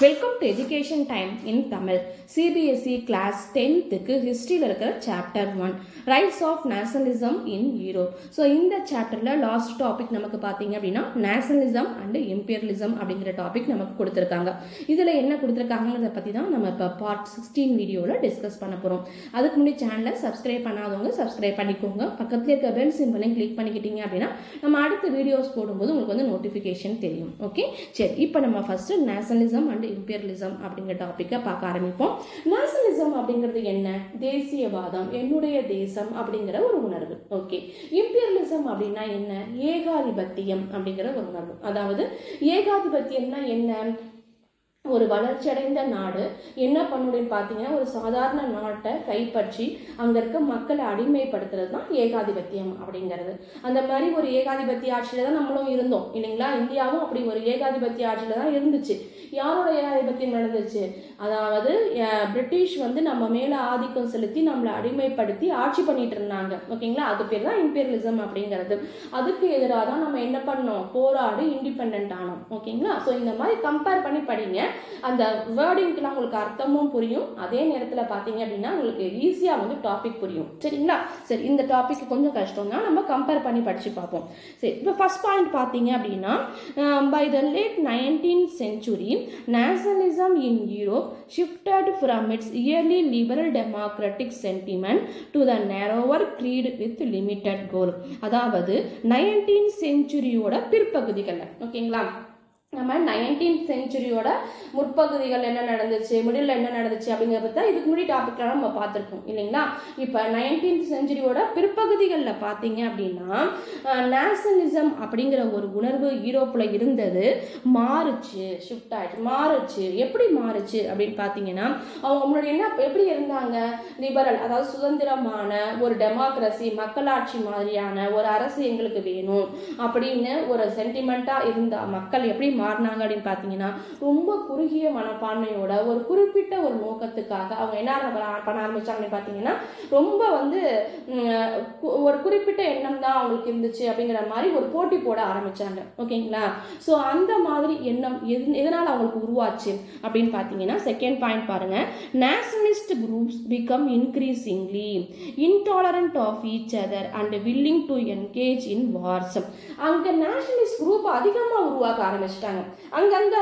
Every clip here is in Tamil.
Welcome to education time in Tamil. CBSE class 10th ஹிஸ்ட்ரியில் இருக்கிற chapter 1 rights of nationalism in Europe. So இந்த சாப்டரில் லாஸ்ட் டாபிக் நமக்கு பார்த்தீங்க அப்படின்னா நேஷனலிசம் அண்ட் இம்பீரியலிசம் அப்படிங்கிற டாபிக் நமக்கு கொடுத்துருக்காங்க. இதில் என்ன கொடுத்துருக்காங்கிறத பற்றி தான் நம்ம இப்போ பார்ட் 16 வீடியோவில் டிஸ்கஸ் பண்ண போகிறோம். அதுக்கு முன்னாடி சேனலை சப்ஸ்கிரைப் பண்ணாதவங்க சப்ஸ்கிரைப் பண்ணிக்கோங்க. பக்கத்தில் இருக்க பெல் சிம்பிளையும் கிளிக் பண்ணிக்கிட்டீங்க அப்படின்னா நம்ம அடுத்த வீடியோஸ் போடும்போது உங்களுக்கு வந்து நோட்டிஃபிகேஷன் தெரியும். ஓகே, சரி, இப்போ நம்ம ஃபர்ஸ்ட் நேஷனலிசம் அண்ட் இம்பீரியலிசம் அப்படிங்கிற டாபிக்கை பார்க்க ஆரம்பிப்போம். நேஷனலிசம் அப்படிங்கிறது என்ன? தேசியவாதம், என்னுடைய தேசம் அப்படிங்கிற ஒரு உணர்வு. ஓகே, இம்பீரியலிசம் அப்படின்னா என்ன? ஏகாதிபத்தியம் அப்படிங்கிற ஒரு உணர்வு. அதாவது ஏகாதிபத்தியம்னா என்ன? ஒரு வளர்ச்சியடைந்த நாடு என்ன பண்ணுன்னு பார்த்தீங்கன்னா ஒரு சாதாரண நாட்டை கைப்பற்றி அங்கே இருக்க மக்களை அடிமைப்படுத்துறது தான் ஏகாதிபத்தியம் அப்படிங்கிறது. அந்த மாதிரி ஒரு ஏகாதிபத்திய ஆட்சியில் தான் நம்மளும் இருந்தோம் இல்லைங்களா? இந்தியாவும் அப்படி ஒரு ஏகாதிபத்திய ஆட்சியில் தான் இருந்துச்சு. யாரோட ஏகாதிபத்தியம் நடந்துச்சு? அதாவது பிரிட்டிஷ் வந்து நம்ம மேலே ஆதிக்கம் செலுத்தி நம்மளை அடிமைப்படுத்தி ஆட்சி பண்ணிட்டு இருந்தாங்க. ஓகேங்களா? அது பேர் தான் இம்பீரியலிசம் அப்படிங்கிறது. அதுக்கு எதிராக தான் நம்ம என்ன பண்ணோம்? போராடி இண்டிபெண்ட் ஆனோம். ஓகேங்களா? ஸோ இந்த மாதிரி கம்பேர் பண்ணி படிங்க. அந்த வேர்டிங்க்குலாம் உங்களுக்கு அர்த்தமும் புரியும், அதே நேரத்தில் பார்த்தீங்க அப்படின்னா உங்களுக்கு ஈஸியாக வந்து டாபிக் புரியும். சரிங்களா? சரி, இந்த டாபிக் கொஞ்சம் கஷ்டம் தான், நம்ம கம்பேர் பண்ணி படித்து பார்ப்போம். சரி, இப்போ ஃபர்ஸ்ட் பாயிண்ட் பார்த்தீங்க அப்படின்னா by the late 19th century nationalism in Europe shifted from its early liberal democratic sentiment to the narrower creed with limited goal. அதாவது 19th centuryயோட பிற்பகுதிகளில், ஓகேங்களா, நம்ம 19th centuryயோட முற்பகுதிகள் என்ன நடந்துச்சு, மிடில் என்ன நடந்துச்சு அப்படிங்கிறத தான் இதுக்கு முன்னாடி டாபிக்லாம் நம்ம பார்த்துருக்கோம் இல்லைங்களா? இப்போ 19th centuryயோட பிற்பகுதிகளில் பார்த்தீங்க அப்படின்னா நேஷனலிசம் அப்படிங்கிற ஒரு உணர்வு யூரோப்பில் இருந்தது, மாறுச்சு, ஷிஃப்ட் ஆயிடுச்சு, மாறுச்சு. எப்படி மாறுச்சு அப்படின்னு பார்த்தீங்கன்னா அவங்க முன்னாடி என்ன எப்படி இருந்தாங்க? லிபரல், அதாவது சுதந்திரமான ஒரு டெமோக்ரஸி, மக்களாட்சி மாதிரியான ஒரு அரசு எங்களுக்கு வேணும் அப்படின்னு ஒரு சென்டிமெண்ட்டாக இருந்த மக்கள் எப்படி மாறினாங்க அப்படின்னு பார்த்தீங்கன்னா ரொம்ப குறுகிய மனப்பான்மையோட ஒரு குறிப்பிட்ட ஒரு நோக்கத்துக்காக அவங்க என்ன பண்ண ஆரம்பிச்சாங்கன்னு பார்த்தீங்கன்னா ரொம்ப வந்து ஒரு குறிப்பிட்ட எண்ணம் தான் அவங்களுக்கு இருந்துச்சு அப்படிங்கிற மாதிரி ஒரு போட்டி போட ஆரம்பிச்சாங்க. ஓகேங்களா? ஸோ அந்த மாதிரி எண்ணம் எதனால் அவங்களுக்கு உருவாச்சு அப்படின்னு பார்த்தீங்கன்னா செகண்ட் பாயிண்ட் பாருங்க. Nationalist groups become increasingly intolerant of each other and willing to engage in wars. அங்கே நேஷனலிஸ்ட் குரூப் அதிகமாக உருவாக்க ஆரம்பிச்சிட்டாங்க. அங்கங்க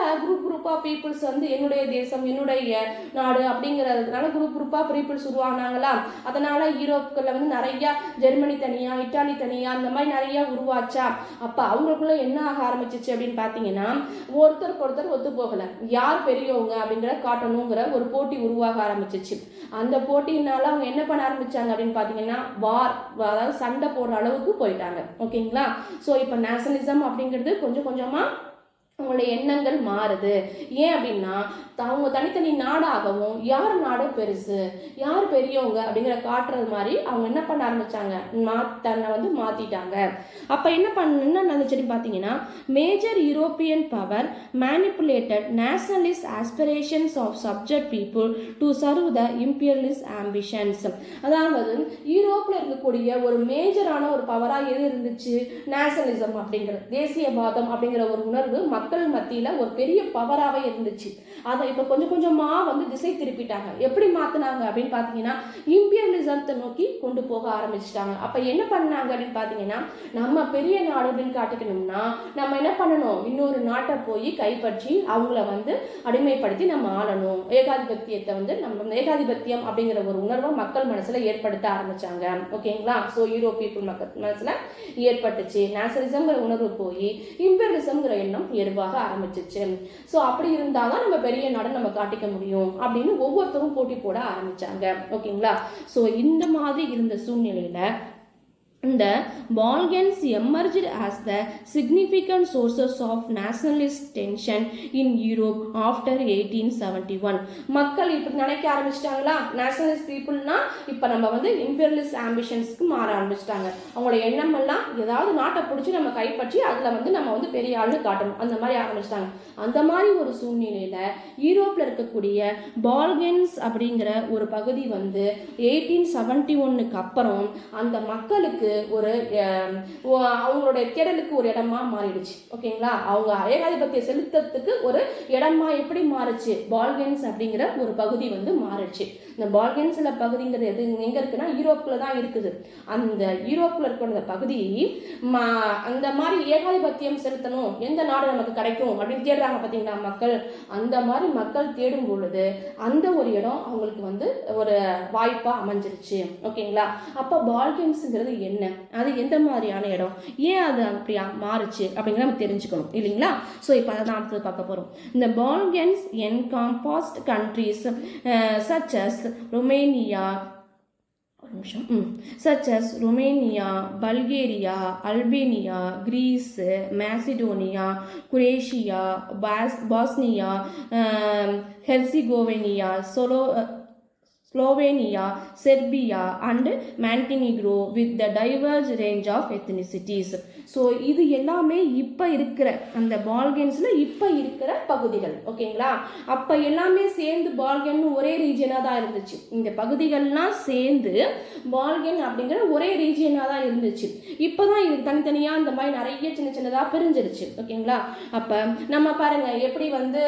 குரூப்பா பீப்புள்ஸ் வந்து என்னுடைய தேசம், என்னுடைய நாடு அப்படிங்கிறதுனால குரூப்பா பீப்புள்ஸ் உருவானாங்களா? அதனால யூரோப்புல வந்து நிறைய ஜெர்மனி தனியா, இட்டாலி தனியா, அந்த மாதிரி நிறைய உருவாச்சா. அப்ப அவங்களுக்குள்ள என்ன ஆக ஆரம்பிச்சிச்சு அப்படின்னு பாத்தீங்கன்னா ஒருத்தருக்கு ஒருத்தர் ஒத்து போகல, யார் பெரியவங்க அப்படிங்கிற காட்டணுங்கிற ஒரு போட்டி உருவாக ஆரம்பிச்சிச்சு. அந்த போட்டியினால அவங்க என்ன பண்ண ஆரம்பிச்சாங்க அப்படின்னு பாத்தீங்கன்னா வார், அதாவது சண்டை போடுற அளவுக்கு போயிட்டாங்க. ஓகேங்களா? ஸோ இப்போ நேஷனலிசம் அப்படிங்கிறது கொஞ்சம் கொஞ்சமா அவங்களுடைய எண்ணங்கள் மாறுது. ஏன் அப்படின்னா அவங்க தனித்தனி நாடாகவும் யார் நாடு பெருசு, யார் பெரியவங்க அப்படிங்கிற காட்டுறது மாதிரி அவங்க என்ன பண்ண ஆரம்பிச்சாங்க? தன்னை வந்து மாத்திட்டாங்க. அப்ப என்ன நடந்துச்சுன்னு பாத்தீங்கன்னா major European power manipulated nationalist aspirations of subject people to serve the imperialist ambitions. அதாவது யூரோப்ல இருக்கக்கூடிய ஒரு மேஜரான ஒரு பவரா எது இருந்துச்சு? நேஷனலிசம் அப்படிங்கிற தேசியவாதம் அப்படிங்கிற ஒரு உணர்வு மக்கள் மத்தியில ஒரு பெரிய பவராகவே இருந்துச்சு. அதை இப்போ கொஞ்சம் கொஞ்சமா வந்து திசை திருப்பிட்டாங்க. எப்படி மாத்தினாங்க அப்படின்னு பாத்தீங்கன்னா இம்பீரியலிசத்தை நோக்கி கொண்டு போக ஆரம்பிச்சிட்டாங்க. அப்ப என்ன பண்ணாங்க அப்படின்னு பாத்தீங்கன்னா நம்ம பெரிய நாடு அப்படின்னு காட்டிக்கணும்னா நம்ம என்ன பண்ணணும்? இன்னொரு நாட்டை போய் கைப்பற்றி அவங்கள வந்து அடிமைப்படுத்தி நம்ம ஆளணும். ஏகாதிபத்தியத்தை வந்து நம்ம ஏகாதிபத்தியம் அப்படிங்கிற ஒரு உணர்வை மக்கள் மனசுல ஏற்படுத்த ஆரம்பிச்சாங்க. ஓகேங்களா? ஸோ யூரோப் பீப்புள் மக்கள் மனசுல ஏற்பட்டுச்சு. நேஷனலிசம்ங்கிற உணர்வு போய் இம்பீரியலிசம்ங்கிற எண்ணம் ஏற்பட ஆரம்பிச்சிச்சு. ஸோ அப்படி இருந்தாதான் நம்ம பெரிய நாடு நம்ம காட்டிக்க முடியும் அப்படின்னு ஒவ்வொருத்தரும் போட்டி போட ஆரம்பிச்சாங்க. ஓகேங்களா? ஸோ இந்த மாதிரி இருந்த சூழ்நிலையில the Balkans emerged as the significant sources of nationalist tension in Europe after 1871. மக்கள் இப்படி நினைக்க ஆரம்பிச்சிட்டாங்களா? நேஷனலிஸ்ட் பீப்புள்னா இப்போ நம்ம வந்து இம்பீரியலிஸ்ட் ஆம்பிஷன்ஸ்க்கு மாற ஆரம்பிச்சிட்டாங்க. அவங்களோட எண்ணம் எல்லாம் ஏதாவது நாட்டை பிடிச்சி நம்ம கைப்பற்றி அதில் வந்து நம்ம வந்து பெரிய ஆளு காட்டணும், அந்த மாதிரி ஆரம்பிச்சிட்டாங்க. அந்த மாதிரி ஒரு சூழ்நிலையில யூரோப்ல இருக்கக்கூடிய பால்கன்ஸ் அப்படிங்கிற ஒரு பகுதி வந்து 1871க்கு அப்புறம் அந்த மக்களுக்கு ஒரு அவங்களுடைய தேடலுக்கு ஒரு இடமா மாறிடுச்சு. ஓகேங்களா, அவங்க ஏகாதிபத்தியம் செலுத்துறதுக்கு ஒரு இடமா எப்படி மாறுச்சு, பால்கன்ஸ் அப்படிங்கிற ஒரு பகுதி வந்து மாறுச்சு. இந்த பால்கன்ஸ்ல பகுதிங்கிறது எது எங்க இருக்குன்னா யூரோப்ல தான் இருக்குது. அந்த யூரோப்ல இருக்கிற பகுதி அந்த மாதிரி ஏகாதிபத்தியம் செலுத்தணும், எந்த நாடு நமக்கு கிடைக்கும் அப்படின்னு தேடுறாங்க பார்த்தீங்களா மக்கள். அந்த மாதிரி மக்கள் தேடும் பொழுது அந்த ஒரு இடம் அவங்களுக்கு வந்து ஒரு வாய்ப்பா அமைஞ்சிருச்சு. ஓகேங்களா, அப்போ பால்கன்ஸ்ங்கிறது என்ன, அது எந்த மாதிரியான இடம், ஏன் அது அப்படியா மாறுச்சு அப்படிங்கிற நம்ம தெரிஞ்சுக்கணும் இல்லைங்களா. ஸோ இப்போ அதை தான் அடுத்தது பார்க்க போகிறோம். இந்த Balkans encompassed countries such as Romania, such as Romania, Bulgaria, Albania, Greece, Macedonia, Croatia, Bosnia, Herzegovina, Slovenia, Serbia and Montenegro with the diverse range of ethnicities. So இது எல்லாமே இப்போ இருக்கிற அந்த பால்கன்ஸில் இப்போ இருக்கிற பகுதிகள். ஓகேங்களா, அப்போ எல்லாமே சேர்ந்து பால்கன் ஒரே ரீஜியனாக தான் இருந்துச்சு. இந்த பகுதிகள்லாம் சேர்ந்து பால்கன் அப்படிங்கிற ஒரே ரீஜியனாக தான் இருந்துச்சு. இப்போ தான் இது தனித்தனியாக இந்த மாதிரி நிறைய சின்ன சின்னதாக பிரிஞ்சிருச்சு. ஓகேங்களா, அப்போ நம்ம பாருங்க எப்படி வந்து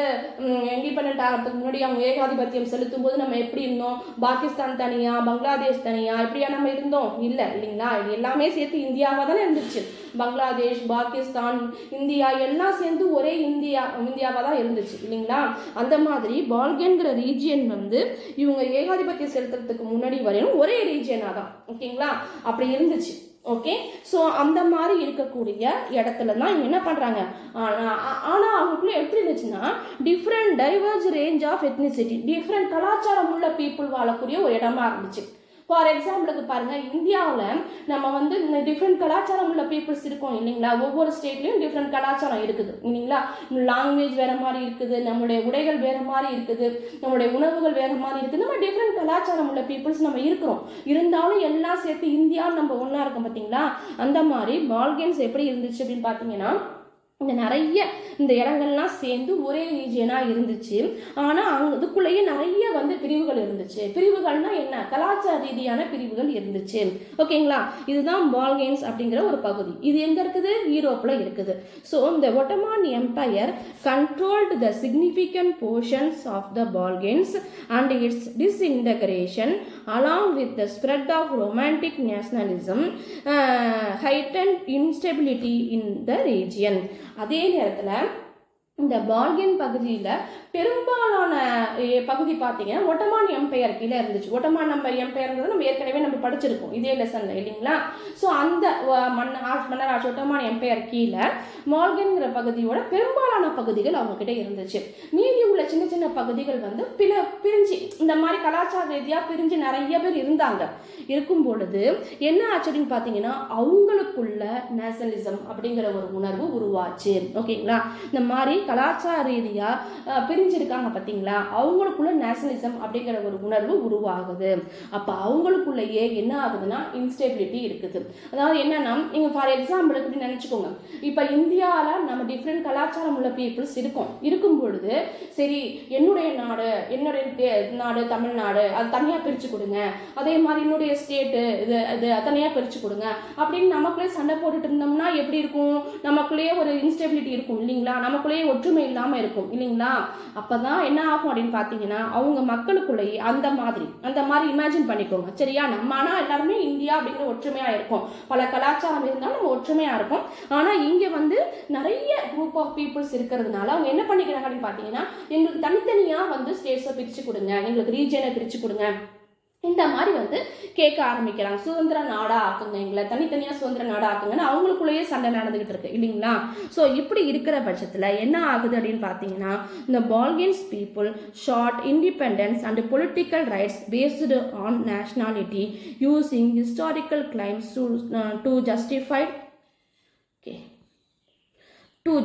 இண்டிபெண்ட் ஆகிறதுக்கு முன்னாடி அவங்க ஏகாதிபத்தியம் செலுத்தும் போது நம்ம எப்படி இருந்தோம், பாகிஸ்தான் தனியா, பங்களாதேஷ் தனியா, இப்படியா நம்ம இருந்தோம் இல்லைங்களா. இது எல்லாமே சேர்த்து இந்தியாவாக தானே இருந்துச்சு. பங்களாதேஷ், பாகிஸ்தான், இந்தியா எல்லாம் சேர்ந்து ஒரே இந்தியாவாக தான் இருந்துச்சு இல்லைங்களா. அந்த மாதிரி பால்கன்கிற ரீஜியன் வந்து இவங்க ஏகாதிபத்தியம் செலுத்துறதுக்கு முன்னாடி வரையும் ஒரே ரீஜியனாக தான். ஓகேங்களா, அப்படி இருந்துச்சு. ஓகே, ஸோ அந்த மாதிரி இருக்கக்கூடிய இடத்துல தான் என்ன பண்ணுறாங்க, ஆனால் அவங்களுக்குள்ள எப்படி இருந்துச்சுன்னா different diverse range of ethnicity, different கலாச்சாரம் உள்ள பீப்புள் வாழக்கூடிய ஒரு இடமா இருந்துச்சு. ஃபார் எக்ஸாம்பிளுக்கு பாருங்க, இந்தியாவில் நம்ம வந்து டிஃப்ரெண்ட் கலாச்சாரம் உள்ள பீப்புள்ஸ் இருக்கோம் இல்லைங்களா. ஒவ்வொரு ஸ்டேட்லையும் டிஃப்ரெண்ட் கலாச்சாரம் இருக்குது இல்லைங்களா. லாங்குவேஜ் வேற மாதிரி இருக்குது, நம்மளுடைய உடைகள் வேற மாதிரி இருக்குது, நம்மளுடைய உணவுகள் வேற மாதிரி இருக்குது. நம்ம டிஃப்ரெண்ட் கலாச்சாரம் உள்ள பீப்புள்ஸ் நம்ம இருக்கிறோம். இருந்தாலும் எல்லாம் சேர்த்து இந்தியான்னு நம்ம ஒன்றா இருக்கோம் பார்த்தீங்களா. அந்த மாதிரி பால்கன்ஸ் எப்படி இருந்துச்சு அப்படின்னு பார்த்தீங்கன்னா இந்த நிறைய இந்த இடங்கள்லாம் சேர்ந்து ஒரே ரீஜியனாக இருந்துச்சு. ஆனால் அதுக்குள்ளேயே நிறைய வந்து பிரிவுகள் இருந்துச்சு. பிரிவுகள்னா என்ன, கலாச்சார ரீதியான பிரிவுகள் இருந்துச்சு. ஓகேங்களா, இதுதான் பால்கன்ஸ் அப்படிங்கிற ஒரு பகுதி. இது எங்கே இருக்குது, யூரோப்பில் இருக்குது. ஸோ இந்த Ottoman empire controlled the significant portions of the Balkans and its disintegration along with the spread of romantic nationalism heightened instability in the region. அதே நேரத்தில் இந்த பால்கன் பகுதியில் பெரும்பாலான பகுதி பார்த்தீங்கன்னா ஒட்டமான் எம்பையர் கீழே இருந்துச்சு. ஒட்டமான் எம்பையர்ங்கிறது நம்ம ஏற்கனவே நம்ம படிச்சிருக்கோம் இதே லெசன்ல இல்லைங்களா. ஸோ அந்த மன்னராட்சி ஒட்டமான் எம்பையர் கீழே பால்கன்கிற பகுதியோட பெரும்பாலான பகுதிகள் அவங்க கிட்ட இருந்துச்சு. மீதி உள்ள சின்ன சின்ன பகுதிகள் வந்து பிரிஞ்சு இந்த மாதிரி கலாச்சார ரீதியாக பிரிஞ்சு நிறைய பேர் இருந்தாங்க. இருக்கும் பொழுது என்ன ஆச்சு அப்படின்னு பார்த்தீங்கன்னா அவங்களுக்குள்ள நேஷனலிசம் அப்படிங்கிற ஒரு உணர்வு உருவாச்சு. ஓகேங்களா, இந்த மாதிரி கலாச்சார ரீதியா பிரிஞ்சிருக்காங்க பார்த்தீங்களா, அவங்களுக்குள்ள நேஷனலிசம் அப்படிங்கிற ஒரு உணர்வு உருவாகுது. அப்போ அவங்களுக்குள்ளேயே என்ன ஆகுதுன்னா இன்ஸ்டெபிலிட்டி இருக்குது. அதாவது என்னன்னா நீங்க ஃபார் எக்ஸாம்பிளுக்கு இப்படி நினைச்சுக்கோங்க, இப்போ இந்தியாவில் நம்ம டிஃப்ரெண்ட் கலாச்சாரம் உள்ள பீப்புள்ஸ் இருக்கும் பொழுது சரி என்னுடைய நாடு தமிழ்நாடு அது தனியாக பிரித்து கொடுங்க, அதே மாதிரி என்னுடைய ஸ்டேட்டு இது தனியாக பிரித்து கொடுங்க அப்படின்னு நமக்குள்ளே சண்டை போட்டுட்டு இருந்தோம்னா எப்படி இருக்கும், நமக்குள்ளேயே ஒரு இன்ஸ்டெபிலிட்டி இருக்கும் இல்லைங்களா, நமக்குள்ளேயே ஒற்றுமை இல்லாமல் இருக்கும் இல்லைங்களா. அப்பதான் என்ன ஆகும் அப்படின்னு பார்த்தீங்கன்னா அவங்க மக்களுக்குள்ளேயே அந்த மாதிரி இமேஜின் பண்ணிக்கோங்க சரியா. நம்ம ஆனால் எல்லாருமே இந்தியா அப்படிங்கிற ஒற்றுமையா இருக்கும், பல கலாச்சாரம் இருந்தாலும் நம்ம ஒற்றுமையா இருக்கும். ஆனால் இங்கே வந்து நிறைய குரூப் ஆஃப் பீப்புள்ஸ் இருக்கிறதுனால அவங்க என்ன பண்ணிக்கிறாங்க அப்படின்னு பார்த்தீங்கன்னா எங்களுக்கு தனித்தனியாக வந்து ஸ்டேட்ஸை பிரித்து கொடுங்க, எங்களுக்கு ரீஜனை பிரித்து கொடுங்க, இந்த மாதிரி வந்து கேட்க ஆரம்பிக்கிறாங்க. சுதந்திர நாடா ஆக்குங்க, எங்களை தனித்தனியாக சுதந்திர நாடா ஆக்குங்கன்னு அவங்களுக்குள்ளேயே சண்டை நடந்துகிட்டு இருக்கு இல்லைங்களா. ஸோ இப்படி இருக்கிற பட்சத்தில் என்ன ஆகுது அப்படின்னு பார்த்தீங்கன்னா இந்த Balkans people sought independence and political rights based on nationality using historical claims to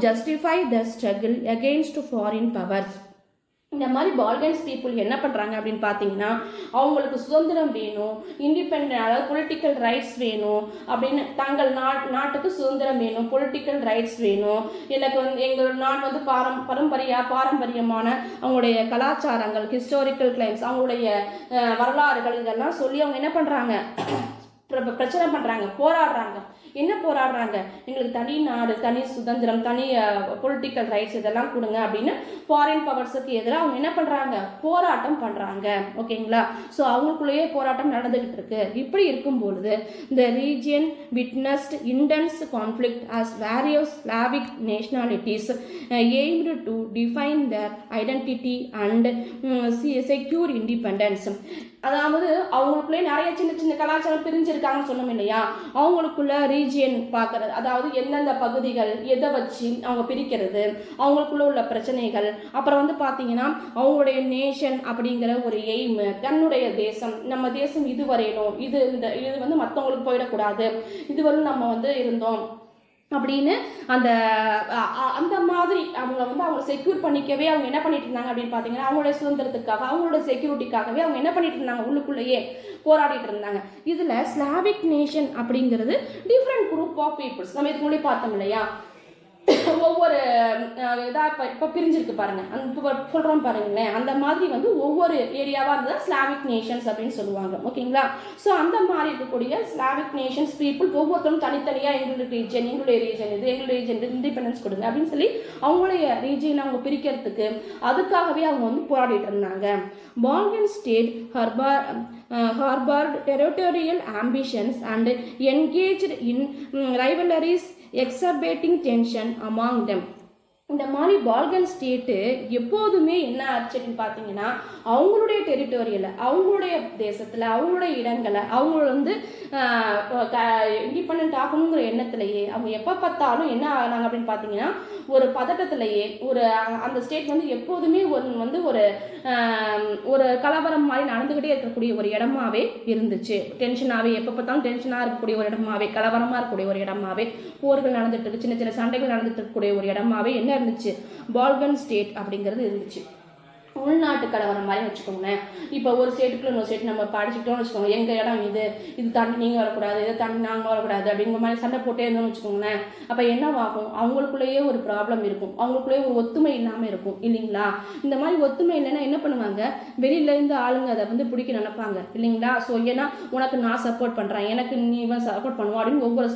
justify the struggle against foreign powers. இந்த மாதிரி பால்கன்ஸ் பீப்புள் என்ன பண்ணுறாங்க அப்படின்னு பார்த்தீங்கன்னா அவங்களுக்கு சுதந்திரம் வேணும், இண்டிபெண்ட் அதாவது பொலிட்டிக்கல் ரைட்ஸ் வேணும் அப்படின்னு, தங்கள் நாட்டுக்கு சுதந்திரம் வேணும், பொலிட்டிக்கல் ரைட்ஸ் வேணும், எனக்கு வந்து எங்கள் நாடு வந்து பாரம்பரியமான அவங்களுடைய கலாச்சாரங்கள், ஹிஸ்டாரிக்கல் கிளைம்ஸ், அவங்களுடைய வரலாறுகள் இதெல்லாம் சொல்லி அவங்க என்ன பண்ணுறாங்க பிரச்சனை பண்றாங்க, போராடுறாங்க. என்ன போராடுறாங்க? எங்களுக்கு தனி நாடு, தனி சுதந்திரம், தனி பொலிட்டிக்கல் ரைட்ஸ் இதெல்லாம் கொடுங்க அப்படின்னு ஃபாரின் பவர்ஸுக்கு எதிராக அவங்க என்ன பண்றாங்க? போராட்டம் பண்றாங்க. ஓகேங்களா? ஸோ அவங்களுக்குள்ளேயே போராட்டம் நடந்துகிட்டு இருக்கு. இப்படி இருக்கும்பொழுது the region witnessed intense conflict as various Slavic nationalities aimed to define their identity and secure independence. அதாவது அவங்களுக்குள்ளே நிறைய சின்ன சின்ன கலாச்சாரம் பிரிஞ்சிருக்காங்கன்னு சொன்னோம் இல்லையா? அவங்களுக்குள்ள ரீஜியன் பார்க்கறது, அதாவது எந்தெந்த பகுதிகள் எதை வச்சு அவங்க பிரிக்கிறது, அவங்களுக்குள்ள உள்ள பிரச்சனைகள், அப்புறம் வந்து பார்த்தீங்கன்னா அவங்களுடைய நேஷன் அப்படிங்கிற ஒரு எய்ம், தன்னுடைய தேசம், நம்ம தேசம் இது வரையணும், இது வந்து மற்றவங்களுக்கு போயிடக்கூடாது, இதுவரை நம்ம வந்து இருந்தோம் அப்படின்னு அந்த மாதிரி அவங்க செக்யூர் பண்ணிக்கவே அவங்க என்ன பண்ணிட்டு இருந்தாங்க அப்படின்னு பார்த்தீங்கன்னா அவங்களுடைய சுதந்திரத்துக்காக, அவங்களோட செக்யூரிட்டிக்காகவே அவங்க என்ன பண்ணிட்டு இருந்தாங்க? உள்ளுக்குள்ளேயே போராடிட்டு இருந்தாங்க. இதுல ஸ்லாவிக் நேஷன் அப்படிங்கிறது டிஃப்ரெண்ட் குரூப் ஆஃப் பீப்புள்ஸ். நம்ம இதுக்கு முன்னாடி பார்த்தோம் இல்லையா? ஒவ்வொரு இதா இப்போ பிரிஞ்சிருக்கு பாருங்க, சொல்றோம் பாருங்களேன். அந்த மாதிரி வந்து ஒவ்வொரு ஏரியாவா இருந்தா ஸ்லாவிக் நேஷன்ஸ் அப்படின்னு சொல்லுவாங்க. ஓகேங்களா? ஸோ அந்த மாதிரி இருக்கக்கூடிய ஸ்லாவிக் நேஷன்ஸ் பீப்புள் ஒவ்வொருத்தரும் தனித்தனியா எங்களுடைய ரீஜன் இது, எங்களுடைய ரீஜன் இண்டிபெண்டன்ஸ் கொடுங்க அப்படின்னு சொல்லி அவங்களுடைய ரீஜியனை அவங்க பிரிக்கிறதுக்கு அதுக்காகவே அவங்க வந்து போராடிட்டு இருந்தாங்க. Balkan state harbored territorial ambitions and engaged in rivalries, exacerbating tension among them. இந்த மாதிரி பால்கன் ஸ்டேட்டு எப்போதுமே என்ன ஆச்சுன்னு பார்த்தீங்கன்னா அவங்களுடைய டெரிட்டோரியலை, அவங்களுடைய தேசத்தில், அவங்களுடைய இடங்களை அவங்க வந்து இண்டிபெண்ட் ஆகணுங்கிற எண்ணத்திலேயே அவங்க எப்போ பார்த்தாலும் என்ன ஆனாங்க அப்படின்னு பார்த்தீங்கன்னா ஒரு பதட்டத்திலேயே அந்த ஸ்டேட் வந்து எப்போதுமே ஒரு கலவரம் மாதிரி நடந்துகிட்டே இருக்கக்கூடிய ஒரு இடமாவே இருந்துச்சு. டென்ஷனாகவே, எப்போ பார்த்தாலும் டென்ஷனாக இருக்கக்கூடிய ஒரு இடமாவே, கலவரமாக இருக்கக்கூடிய ஒரு இடமாவே, போர்கள் நடந்துட்டு இருக்கு, சின்ன சின்ன சண்டைகள் நடந்துட்டு இருக்கக்கூடிய ஒரு இடமாவே என்ன இருந்துச்சு? பால்கன் ஸ்டேட் அப்படிங்கிறது இருந்துச்சு. உள்நாட்டு கலவரம் மாதிரி வச்சுக்கோங்களேன். இப்போ ஒரு ஸ்டேட்டுக்குள்ள இன்னொரு ஸ்டேட் நம்ம படிச்சுக்கிட்டோம்னு வச்சுக்கோங்க, எங்கள் இடம் இது தாண்டி நீங்கள் வரக்கூடாது, இதை தாண்டி நாங்கள் வரக்கூடாது அப்படிங்கிற மாதிரி சண்டை போட்டே இருந்தோம்னு வச்சுக்கோங்களேன். அப்போ என்னவாகும்? அவங்களுக்குள்ளேயே ஒரு ப்ராப்ளம் இருக்கும், அவங்களுக்குள்ளேயே ஒரு ஒத்துமை இல்லாமல் இருக்கும் இல்லைங்களா? இந்த மாதிரி ஒத்துமை இல்லைன்னா என்ன பண்ணுவாங்க? வெளியிலேருந்து ஆளுங்க அதை வந்து பிடிக்க நினைப்பாங்க இல்லைங்களா? ஸோ ஏன்னா உனக்கு நான் சப்போர்ட் பண்ணுறேன், எனக்கு நீ சப்போர்ட் பண்ணுவோம் அப்படின்னு ஒவ்வொரு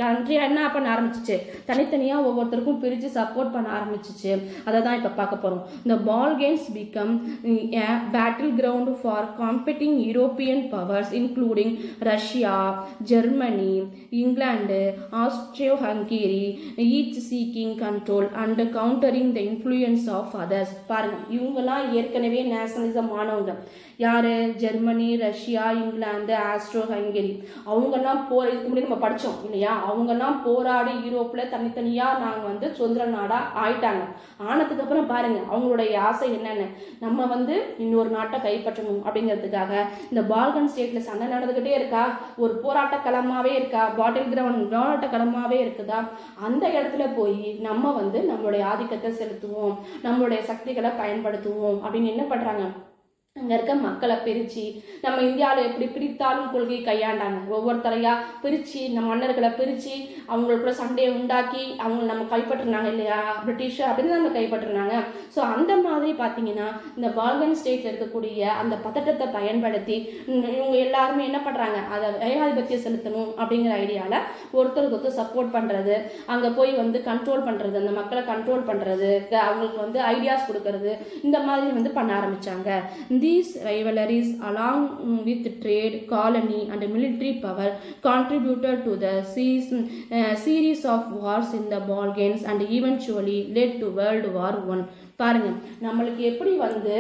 கண்ட்ரியாக என்ன பண்ண ஆரம்பிச்சிச்சு? தனித்தனியாக ஒவ்வொருத்தருக்கும் பிரித்து சப்போர்ட் பண்ண ஆரம்பிச்சிச்சு. அதை தான் இப்போ பார்க்க போகிறோம். இந்த பால் games become a battleground for competing European powers including Russia, Germany, England, Austro-Hungary, each seeking control and countering the influence of others. பாருங்க, இவங்கெல்லாம் ஏற்கனவே நேஷனலிசம் ஆனவங்க. யாரு? Germany, Russia, England, Austro Hungary. அவங்கெல்லாம் இதுக்கு முன்னாடி நம்ம படித்தோம் இல்லையா? அவங்கெல்லாம் போராடி யூரோப்பில் தனித்தனியாக நாங்கள் வந்து சுதந்திர நாடாக ஆயிட்டாங்க. ஆனதுக்கு அப்புறம் பாருங்க அவங்களுடைய ஆசை என்னென்ன, நம்ம வந்து இன்னொரு நாட்டை கைப்பற்றணும் அப்படிங்கிறதுக்காக இந்த பால்கன் ஸ்டேட்ல சண்டை நடந்துகிட்டே இருக்கா, ஒரு போராட்ட களமாவே இருக்கா, பாட்டில் கிரவுண்ட் போராட்ட களமாவே இருக்குதா, அந்த இடத்துல போய் நம்ம வந்து நம்மளுடைய ஆதிக்கத்தை செலுத்துவோம், நம்மளுடைய சக்திகளை பயன்படுத்துவோம் அப்படின்னு என்ன பண்றாங்க? அங்கே இருக்க மக்களை பிரித்து, நம்ம இந்தியாவில் எப்படி பிரித்தாலும் கொள்கையை கையாண்டாங்க. ஒவ்வொருத்தரையா பிரித்து, நம்ம மன்னர்களை பிரித்து அவங்களுக்குள்ள சண்டையை உண்டாக்கி அவங்க நம்ம கைப்பற்றினாங்க இல்லையா? பிரிட்டிஷ் அப்படின்னு நம்ம கைப்பற்றினாங்க. ஸோ அந்த மாதிரி பார்த்தீங்கன்னா இந்த பால்கன் ஸ்டேட்டில் இருக்கக்கூடிய அந்த பதட்டத்தை பயன்படுத்தி இவங்க எல்லாருமே என்ன பண்ணுறாங்க? அதை ஏகாதிபத்தியம் செலுத்தணும் அப்படிங்கிற ஐடியாவில் ஒருத்தருக்கு சப்போர்ட் பண்ணுறது, அங்கே போய் வந்து கண்ட்ரோல் பண்ணுறது, அந்த மக்களை கண்ட்ரோல் பண்ணுறது, அவங்களுக்கு வந்து ஐடியாஸ் கொடுக்கறது, இந்த மாதிரி வந்து பண்ண ஆரம்பித்தாங்க. These rivalries, along with trade, colony, and military power, contributed to the series of wars in the Balkans and eventually led to World War I. பாருங்க, நம்மளுக்கு எப்படி வந்து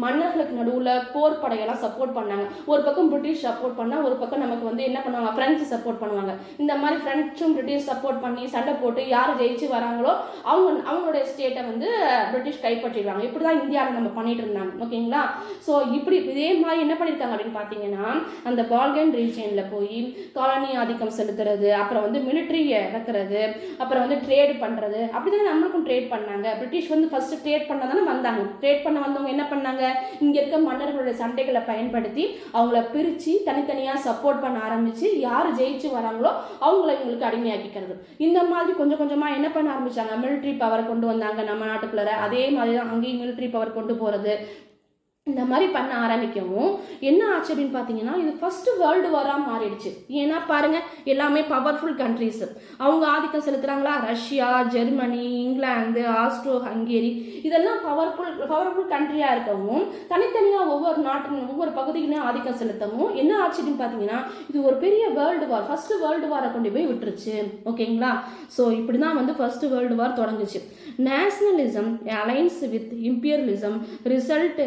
மன்னர்களுக்கு நடுவில் போர் படையெல்லாம் சப்போர்ட் பண்ணாங்க. ஒரு பக்கம் பிரிட்டிஷ் சப்போர்ட் பண்ணால், ஒரு பக்கம் நமக்கு வந்து என்ன பண்ணுவாங்க? பிரெஞ்சு சப்போர்ட் பண்ணுவாங்க. இந்த மாதிரி பிரெஞ்சும் பிரிட்டிஷ் சப்போர்ட் பண்ணி சண்டை போட்டு யார் ஜெயிச்சு வராங்களோ அவங்களுடைய ஸ்டேட்டை வந்து பிரிட்டிஷ் கைப்பற்றிடுவாங்க. இப்படி தான் இந்தியாவில் நம்ம பண்ணிட்டு இருந்தாங்க. ஓகேங்களா? ஸோ இப்படி இதே மாதிரி என்ன பண்ணியிருக்காங்க அப்படின்னு பார்த்தீங்கன்னா அந்த பால்கன் ரீஜியனில் போய் காலனி ஆதிக்கம் செலுத்துறது, அப்புறம் வந்து மிலிட்ரியை இறக்குறது, அப்புறம் வந்து ட்ரேட் பண்ணுறது, அப்படி தான் நம்மளுக்கும் ட்ரேட் பண்ணாங்க. பிரிட்டிஷ் வந்து ஃபர்ஸ்ட் ட்ரேட் பண்ண தானே வந்தாங்க. ட்ரேட் பண்ண வந்தவங்க என்ன பண்ணாங்க? இங்க இருக்க மன்னர்களுடைய சண்டைகளை பயன்படுத்தி அவங்கள பிரிச்சு தனித்தனியா சப்போர்ட் பண்ண ஆரம்பிச்சு யாரு ஜெயிச்சு வராங்களோ அவங்கள இவங்களுக்கு அடிமையாக்கிக்கிறது. இந்த மாதிரி கொஞ்சம் கொஞ்சமா என்ன பண்ண ஆரம்பிச்சாங்க? மிலிட்ரி பவர் கொண்டு வந்தாங்க நம்ம நாட்டுக்குள்ள. அதே மாதிரி தான் அங்கேயும் மிலிட்ரி பவர் கொண்டு போறது, இந்த மாதிரி பண்ண ஆரம்பிக்கவும் என்ன ஆச்சு அப்படின்னு பார்த்தீங்கன்னா இது ஃபர்ஸ்ட் வேர்ல்டு வாராக மாறிடுச்சு. ஏன்னா பாருங்க எல்லாமே பவர்ஃபுல் கண்ட்ரிஸ், அவங்க ஆதிக்கம் செலுத்துறாங்களா. Russia, Germany, England, Austro Hungary இதெல்லாம் பவர்ஃபுல் கண்ட்ரியாக இருக்கவும் தனித்தனியாக ஒவ்வொரு நாட்டின் ஒவ்வொரு பகுதியிலையும் ஆதிக்கம் செலுத்தவும் என்ன ஆச்சு அப்படின்னு பார்த்தீங்கன்னா இது ஒரு பெரிய வேர்ல்டு வார், ஃபர்ஸ்ட் வேர்ல்டு வாரை கொண்டு போய் விட்டுருச்சு. ஓகேங்களா. ஸோ இப்படி தான் வந்து ஃபர்ஸ்ட் வேர்ல்டு வார் தொடங்குச்சு. Nationalism alliance with imperialism result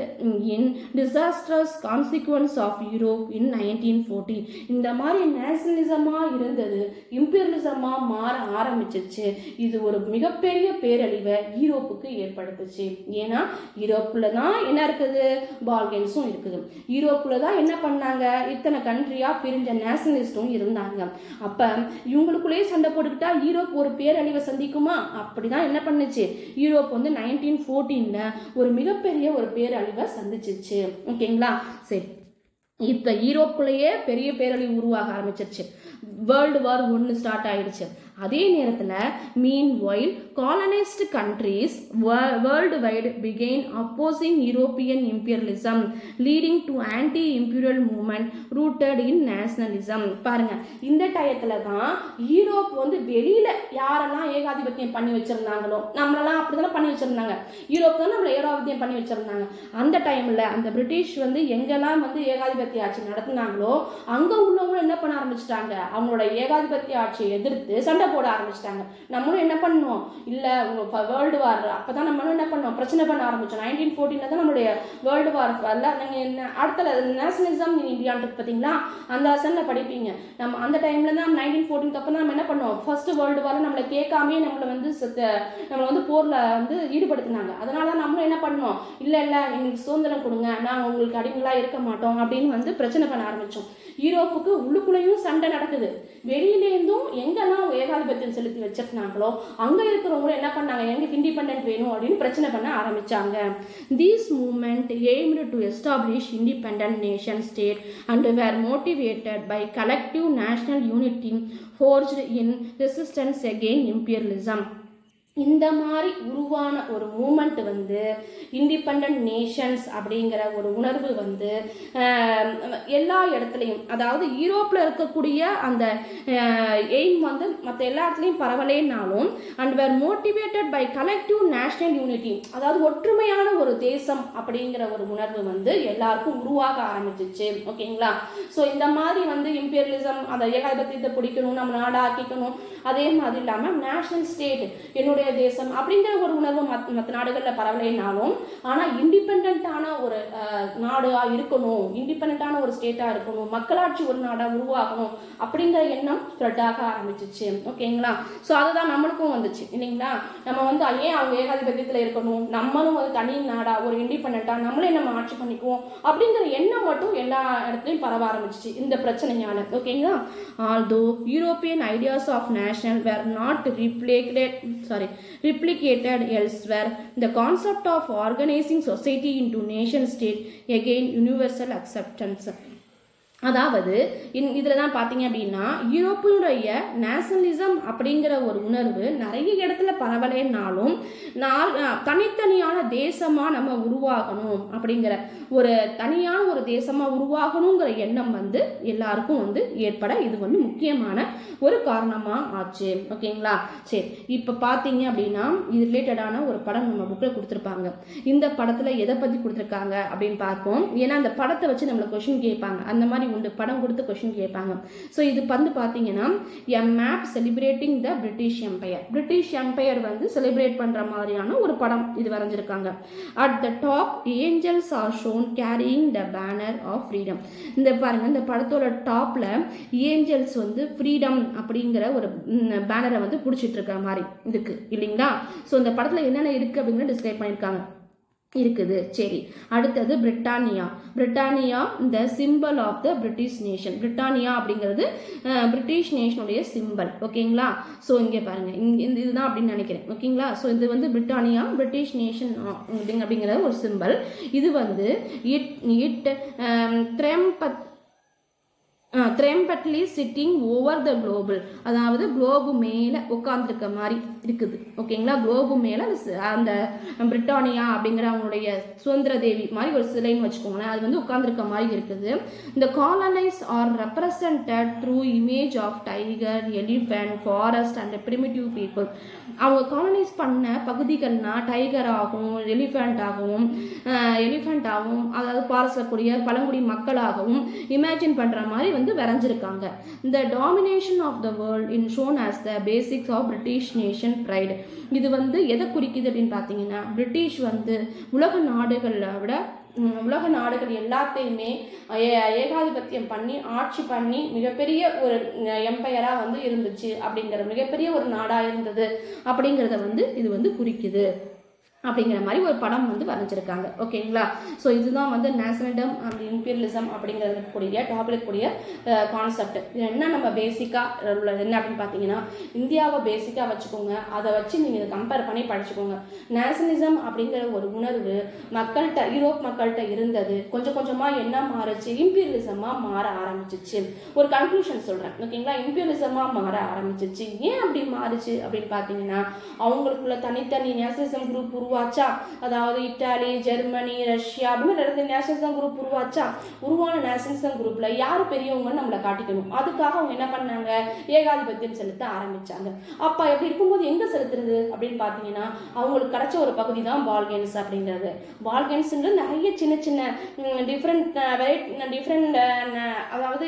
in disastrous consequence of Europe in 1914. இந்த மாதிரி நேஷனலிசமா இருந்தது இம்பீரியலிசமா மாற ஆரம்பிச்சிருச்சு. இது ஒரு மிகப்பெரிய பேரழிவை யூரோப்புக்கு ஏற்படுத்துச்சு. ஏன்னா யூரோப்ல தான் என்ன இருக்குது, பால்கன்ஸும் இருக்குது. யூரோப்ல தான் என்ன பண்ணாங்க, இத்தனை கண்ட்ரியா பிரிஞ்ச நேஷனலிஸ்டும் இருந்தாங்க. அப்ப இவங்களுக்குள்ளேயே சண்டை போட்டுக்கிட்டா யூரோப் ஒரு பேரழிவை சந்திக்குமா? அப்படிதான் என்ன பண்ணுச்சு, யூரோப் வந்து 1914 ஒரு மிகப்பெரிய ஒரு பேரழிவை சந்திச்சிருச்சு. ஓகேங்களா. சரி, இப்ப யூரோப்புலயே பெரிய பேரழிவு உருவாக ஆரம்பிச்சிருச்சு. வேர்ல்டு வார் 1 ஸ்டார்ட் ஆயிடுச்சு. அதே நேரத்தில் meanwhile colonized countries worldwide began opposing European imperialism leading to anti-imperial movement rooted in nationalism. பாருங்க இந்த டயத்துல தான் யூரோப் வந்து வெளியில யாரெல்லாம் ஏகாதிபத்தியம் பண்ணி வச்சிருந்தாங்களோ, நம்மளெல்லாம் அப்படிதான் பண்ணி வச்சிருந்தாங்க, யூரோப் தான் நம்மள ஏகாதிபத்தியம் பண்ணி வச்சிருந்தாங்க. அந்த டைம்ல அந்த பிரிட்டிஷ் வந்து எங்கெல்லாம் வந்து ஏகாதிபத்திய ஆட்சி நடத்தினாங்களோ அங்க உள்ளவங்களும் என்ன பண்ண ஆரம்பிச்சிட்டாங்க, அவங்களோட ஏகாதிபத்திய ஆட்சியை எதிர்த்து சண்டை போட ஆரம்பிச்சிட்டாங்க. நம்மளும் என்ன பண்ணோம், இல்ல வேர்ல்டு வார் அப்பதான் நம்மளும் என்ன பண்ணோம், பிரச்சனை பண்ண ஆரம்பிச்சோம். 1914 தான் நம்மளுடைய வேர்ல்டு வார். அடுத்த நேஷனலிசம் இன் இந்தியான்றது பார்த்தீங்களா, அந்த அசன்ல படிப்பீங்க. நம்ம அந்த டைம்ல தான் 1914 அப்புறம் நம்ம என்ன பண்ணோம், ஃபர்ஸ்ட் வேர்ல்டு வார் நம்மளை கேட்காமே நம்மளை வந்து போர்ல வந்து ஈடுபடுத்தினாங்க. அதனால நம்மளும் என்ன பண்ணோம், இல்ல எங்களுக்கு சுதந்திரம் கொடுங்க, நாங்கள் உங்களுக்கு அடிமைகளா இருக்க மாட்டோம் அப்படின்னு வந்து பிரச்சனை பண்ண ஆரம்பிச்சோம். யூரோப்புக்கு உள்ளுக்குள்ளேயும் சண்டை நடக்குது, வெளியிலேருந்தும் எங்கெல்லாம் ஏகாதிபத்தியம் செலுத்தி வச்சிருந்தாங்களோ அங்க இருக்கிறவங்களும் என்ன பண்ணாங்க, எங்களுக்கு இண்டிபெண்டன்ட் வேணும் அப்படின்னு பிரச்சனை பண்ண ஆரம்பிச்சாங்க. This movement aimed to establish independent nation state and were motivated by collective national unity forged in resistance against imperialism. இந்த மாதிரி உருவான ஒரு மூமெண்ட் வந்து இண்டிபெண்டன்ட் நேஷன்ஸ் அப்படிங்கிற ஒரு உணர்வு வந்து எல்லா இடத்துலையும், அதாவது யூரோப்பில் இருக்கக்கூடிய அந்த எய்ம் வந்து மற்ற எல்லா இடத்துலையும் பரவலேனாலும் and were motivated by collective national unity, அதாவது ஒற்றுமையான ஒரு தேசம் அப்படிங்கிற ஒரு உணர்வு வந்து எல்லாருக்கும் உருவாக ஆரம்பிச்சிச்சு. ஓகேங்களா. ஸோ இந்த மாதிரி வந்து இம்பீரியலிசம், அந்த ஏகாதிபத்தியத்தை பிடிக்கணும், நம்ம நாடாக்கிக்கணும், அதே மாதிரி இல்லாமல் நேஷனல் ஸ்டேட் என்னுடைய தேசம் அப்படிங்கிற ஒரு உணர்வு மற்ற நாடுகளில் பரவலைனாலும் ஆனால் இண்டிபெண்டான ஒரு நாடா இருக்கணும், இண்டிபெண்டான ஒரு ஸ்டேட்டா இருக்கணும், மக்களாட்சி ஒரு நாடா உருவாகணும் அப்படிங்கிற எண்ணம் ஸ்ப்ரெட் ஆக ஆரம்பிச்சிச்சு. ஓகேங்களா. ஸோ அதுதான் நம்மளுக்கும் வந்துச்சு இல்லைங்களா. நம்ம வந்து ஏன் அவங்க ஏகாதிபத்தியத்தில் இருக்கணும், நம்மளும் ஒரு தனி நாடா ஒரு இண்டிபெண்டா நம்மளே நம்ம ஆட்சி பண்ணிக்குவோம் அப்படிங்கிற எண்ணம் மட்டும் எல்லா இடத்துலையும் பரவ ஆரம்பிச்சிச்சு இந்த பிரச்சனையால. ஓகேங்களா. Although European ideas of national were not replicated elsewhere, the concept of organizing society into nation state again universal acceptance. அதாவது இதில் தான் பார்த்தீங்க அப்படின்னா யூரோப்பினுடைய நேஷனலிசம் அப்படிங்கிற ஒரு உணர்வு நிறைய இடத்துல பரவலைனாலும் தனித்தனியான தேசமாக நம்ம உருவாகணும் அப்படிங்கிற ஒரு தனியான ஒரு தேசமாக உருவாகணுங்கிற எண்ணம் வந்து எல்லாருக்கும் வந்து ஏற்பட இது வந்து முக்கியமான ஒரு காரணமாக ஆச்சு. ஓகேங்களா. சரி, இப்போ பார்த்தீங்க அப்படின்னா இது ரிலேட்டடான ஒரு படம் நம்ம புக்கில் கொடுத்துருப்பாங்க. இந்த படத்தில் எதை பற்றி கொடுத்துருக்காங்க அப்படின்னு பார்ப்போம். ஏன்னா அந்த படத்தை வச்சு நம்மளை கொஸ்டின் கேட்பாங்க, அந்த மாதிரி உண்டு, படம் கொடுத்து கொஸ்டின் கேட்பாங்க. ஸோ இது வந்து பார்த்தீங்கன்னா a map celebrating the British empire, British empire வந்து செலிப்ரேட் பண்ணுற மாதிரியான ஒரு படம் இது வரைஞ்சிருக்காங்க. At the top angels are shown carrying the banner of freedom. இந்த பாருங்க, இந்த படத்தோட டாப்ல ஏஞ்சல்ஸ் வந்து ஃப்ரீடம் அப்படிங்கிற ஒரு பேனரை வந்து பிடிச்சிட்டு இருக்கிற மாதிரி இருக்கு இல்லைங்களா. ஸோ இந்த படத்தில் என்னென்ன இருக்கு அப்படிங்கிற டிஸ்கிரைப் பண்ணியிருக்காங்க இருக்குது. சரி, அடுத்தது Britannia. Britannia the symbol of the British nation. Britannia அப்படிங்கிறது பிரிட்டிஷ் நேஷனுடைய சிம்பிள். ஓகேங்களா. ஸோ இங்கே பாருங்க, இதுதான் அப்படின்னு நினைக்கிறேன். ஓகேங்களா. ஸோ இது வந்து பிரிட்டானியா பிரிட்டிஷ் நேஷன் அப்படிங்கிற ஒரு சிம்பிள். இது வந்து த்ரெம்பட்லி சிட்டிங் ஓவர் த குளோபல், அதாவது குளோபு மேலே உட்காந்துருக்க மாதிரி இருக்குது. ஓகேங்களா, குளோபு மேலே அந்த பிரிட்டானியா அப்படிங்கிற அவங்களுடைய சுதந்திர தேவி மாதிரி ஒரு சிலைன்னு வச்சுக்கோங்களேன், அது வந்து உட்காந்துருக்க மாதிரி இருக்குது. இந்த colonies are represented through image of tiger, elephant, forest and primitive people. அவங்க காலனைஸ் பண்ண பகுதிகள்னா டைகர் ஆகவும் எலிஃபென்ட் ஆகவும் அதாவது ஃபாரஸ்ட்ல கூடிய பழங்குடி மக்களாகவும் இமேஜின் பண்ற மாதிரி வந்து வரைஞ்சிருக்காங்க. இந்த domination of the world in shown as the basics of British nation pride. இது வந்து எதை குறிக்குது அப்படின்னு பார்த்தீங்கன்னா, பிரிட்டிஷ் வந்து உலக நாடுகள் எல்லாத்தையுமே ஏகாதிபத்தியம் பண்ணி ஆட்சி பண்ணி மிகப்பெரிய ஒரு எம்பையரா வந்து இருந்துச்சு அப்படிங்கிற, மிகப்பெரிய ஒரு நாடா இருந்தது அப்படிங்கிறத வந்து இது வந்து குறிக்குது அப்படிங்கிற மாதிரி ஒரு படம் வந்து வரைஞ்சிருக்காங்க. ஓகேங்களா, ஸோ இதுதான் வந்து நேஷனலிசம் அண்ட் இம்பீரியலிசம் அப்படிங்கிறது கூடிய டாபிக் கூடிய கான்செப்ட். இது என்ன நம்ம பேசிக்காக என்ன அப்படின்னு பார்த்தீங்கன்னா, இந்தியாவை பேசிக்காக வச்சுக்கோங்க, அதை வச்சு நீங்கள் இதை கம்பேர் பண்ணி படிச்சுக்கோங்க. நேஷனலிசம் அப்படிங்கிற ஒரு உணர்வு யூரோப் மக்கள்கிட்ட இருந்தது, கொஞ்சம் கொஞ்சமாக என்ன மாறுச்சு, இம்பீரியலிசமாக மாற ஆரம்பிச்சிச்சு. ஒரு கன்க்ளூஷன் சொல்கிறேன், ஓகேங்களா, இம்பீரியலிசமாக மாற ஆரம்பிச்சிச்சு. ஏன் அப்படி மாறுச்சு அப்படின்னு பார்த்தீங்கன்னா, அவங்களுக்குள்ள தனித்தனி நேஷனலிசம் குரூப் உருவாச்சா, அதாவது இத்தாலி, ஜெர்மனி, ரஷ்யா அப்படின்னு 2 நேஷனலிசம் குரூப் உருவாச்சா. உருவான நேஷனலிசம் குரூப்ல யாரு பெரியவங்கன்னு நம்மளை காட்டிக்கணும், அதுக்காக அவங்க என்ன பண்ணாங்க, ஏகாதிபத்தியம் செலுத்த ஆரம்பிச்சாங்க. அப்ப எப்படி இருக்கும்போது எங்க செலுத்துறது அப்படின்னு பாத்தீங்கன்னா, அவங்களுக்கு கிடைச்ச ஒரு பகுதி தான் பால்கன்ஸ் அப்படிங்கிறது. பால்கன்ஸ்ங்கிறது நிறைய சின்ன சின்ன டிஃப்ரெண்ட் அதாவது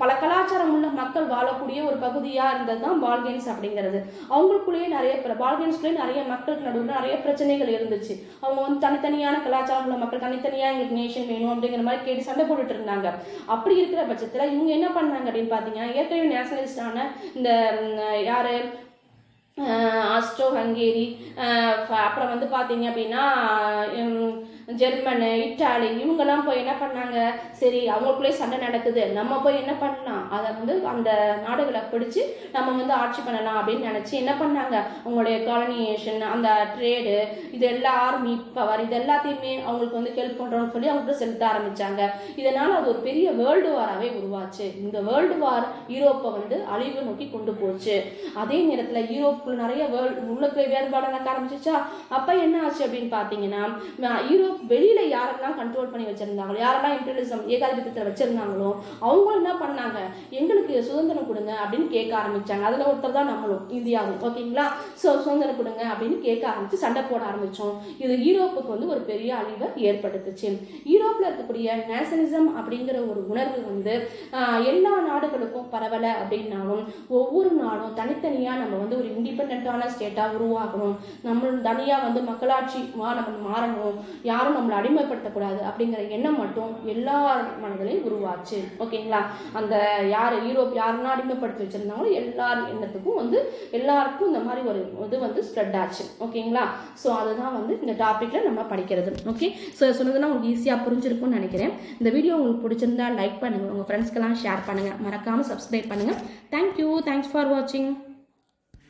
பல கலாச்சாரம் உள்ள மக்கள் வாழக்கூடிய ஒரு பகுதியா இருந்தது தான் பால்கன்ஸ் அப்படிங்கிறது. அவங்களுக்குள்ளேயே பால்கன்ஸ்குள்ளேயே நிறைய மக்களுக்கு நடுவில் நிறைய பிரச்சனைகள் இருந்துச்சு. அவங்க வந்து தனித்தனியான கலாச்சாரம் உள்ள மக்கள் தனித்தனியா எங்களுக்கு நேஷன் வேணும் அப்படிங்கிற மாதிரி கேட்டு சண்டை போட்டுட்டு இருந்தாங்க. அப்படி இருக்கிற பட்சத்துல இவங்க என்ன பண்ணாங்க அப்படின்னு பாத்தீங்கன்னா, ஏற்கனவே நேஷனலிஸ்டான இந்த யாரு ஆஸ்ட்ரோ ஹங்கேரி, அப்புறம் வந்து பார்த்தீங்க அப்படின்னா ஜெர்மனி, இட்டாலி, இவங்கெல்லாம் போய் என்ன பண்ணாங்க, சரி அவங்களுக்குள்ளே சண்டை நடக்குது, நம்ம போய் என்ன பண்ணலாம், அதை வந்து அந்த நாடுகளை பிடிச்சு நம்ம வந்து ஆட்சி பண்ணலாம் அப்படின்னு நினச்சி என்ன பண்ணாங்க, அவங்களுடைய காலனியேஷன், அந்த ட்ரேடு, இது எல்லா ஆர்மி பவர், இது எல்லாத்தையுமே அவங்களுக்கு வந்து ஹெல்ப் பண்ணுறோம்னு சொல்லி அவங்களுக்கு செலுத்த ஆரம்பித்தாங்க. இதனால் அது ஒரு பெரிய வேர்ல்டு வாராகவே உருவாச்சு. இந்த வேர்ல்டு வார் யூரோப்பை வந்து அழிவு நோக்கி கொண்டு போச்சு. அதே நேரத்தில் யூரோப்புக்குள்ள நிறைய உள்ளுக்குள்ள வேறுபாடு நடக்க ஆரம்பிச்சிச்சா. அப்போ என்ன ஆச்சு அப்படின்னு பார்த்தீங்கன்னா, யூரோப் வெளியில யாரெல்லாம் கண்ட்ரோல் பண்ணி வச்சிருந்தாங்களோ, யாரெல்லாம் இம்பீரியலிசம் ஏகாதிபத்தியத்தில் வச்சிருந்தாங்களோ, அவங்க என்ன பண்ணாங்க, எங்களுக்கு சுதந்திரம் கொடுங்க அப்படின்னு கேட்க ஆரம்பிச்சாங்க. அதுல ஒருத்தர் தான் நம்மளும் இந்தியாவும். ஓகேங்களா, ஸோ சுதந்திரம் கொடுங்க அப்படின்னு கேட்க ஆரம்பிச்சு சண்டை போட ஆரம்பிச்சோம். இது யூரோப்புக்கு வந்து ஒரு பெரிய அழிவை ஏற்படுத்துச்சு. யூரோப்ல இருக்கக்கூடிய நேஷனலிசம் அப்படிங்கிற ஒரு உணர்வு வந்து எல்லா நாடுகளுக்கும் பரவல அப்படின்னாலும், ஒவ்வொரு நாடும் தனித்தனியா நம்ம வந்து ஒரு இண்டிபெண்டான ஸ்டேட்டா உருவாகணும், நம்ம தனியா வந்து மக்களாட்சி நம்ம மாறணும், யாரும் நம்மளை அடிமைப்படுத்தக்கூடாது அப்படிங்கிற எண்ணம் மட்டும் எல்லார் மனதிலையும் உருவாச்சு. ஓகேங்களா, அந்த யூரோப் யாரெல்லாம் அடிமைப்படுத்தி வச்சிருந்தாங்களோ எல்லார் எண்ணத்துக்கும் வந்து எல்லாருக்கும் இந்த மாதிரி ஒரு இது வந்து ஸ்ப்ரெட் ஆச்சு. ஓகேங்களா, ஸோ அதுதான் வந்து இந்த டாபிக்ல நம்ம படிக்கிறது. ஓகே, ஸோ சொன்னதுன்னா உங்களுக்கு ஈஸியாக புரிஞ்சிருக்கும்னு நினைக்கிறேன். இந்த வீடியோ உங்களுக்கு பிடிச்சிருந்தா லைக் பண்ணுங்க, உங்க ஃப்ரெண்ட்ஸ்க்கெல்லாம் ஷேர் பண்ணுங்க, மறக்காம சப்ஸ்கிரைப் பண்ணுங்க. தேங்க்யூ, தேங்க்ஸ் ஃபார் வாட்சிங்.